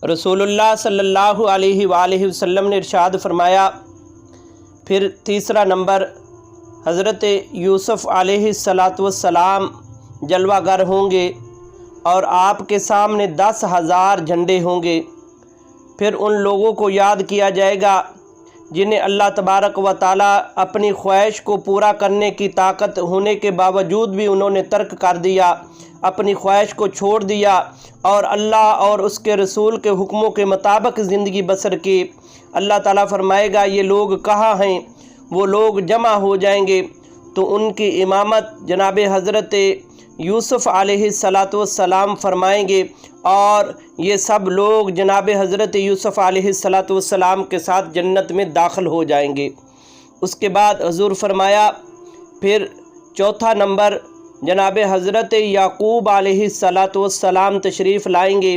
رسول اللہ صلی اللہ علیہ وآلہ وسلم نے ارشاد فرمایا، پھر تیسرا نمبر حضرت یوسف علیہ السلام جلوہ گر ہوں گے اور آپ کے سامنے 10,000 جھنڈے ہوں گے۔ پھر ان لوگوں کو یاد کیا جائے گا جنہیں اللہ تبارک و تعالیٰ اپنی خواہش کو پورا کرنے کی طاقت ہونے کے باوجود بھی انہوں نے ترک کر دیا، اپنی خواہش کو چھوڑ دیا اور اللہ اور اس کے رسول کے حکموں کے مطابق زندگی بسر کی۔ اللہ تعالیٰ فرمائے گا یہ لوگ کہاں ہیں؟ وہ لوگ جمع ہو جائیں گے تو ان کی امامت جناب حضرت یوسف علیہ السلام فرمائیں گے اور یہ سب لوگ جناب حضرت یوسف علیہ السلام کے ساتھ جنت میں داخل ہو جائیں گے۔ اس کے بعد حضور فرمایا، پھر چوتھا نمبر جناب حضرت یعقوب علیہ السلام تشریف لائیں گے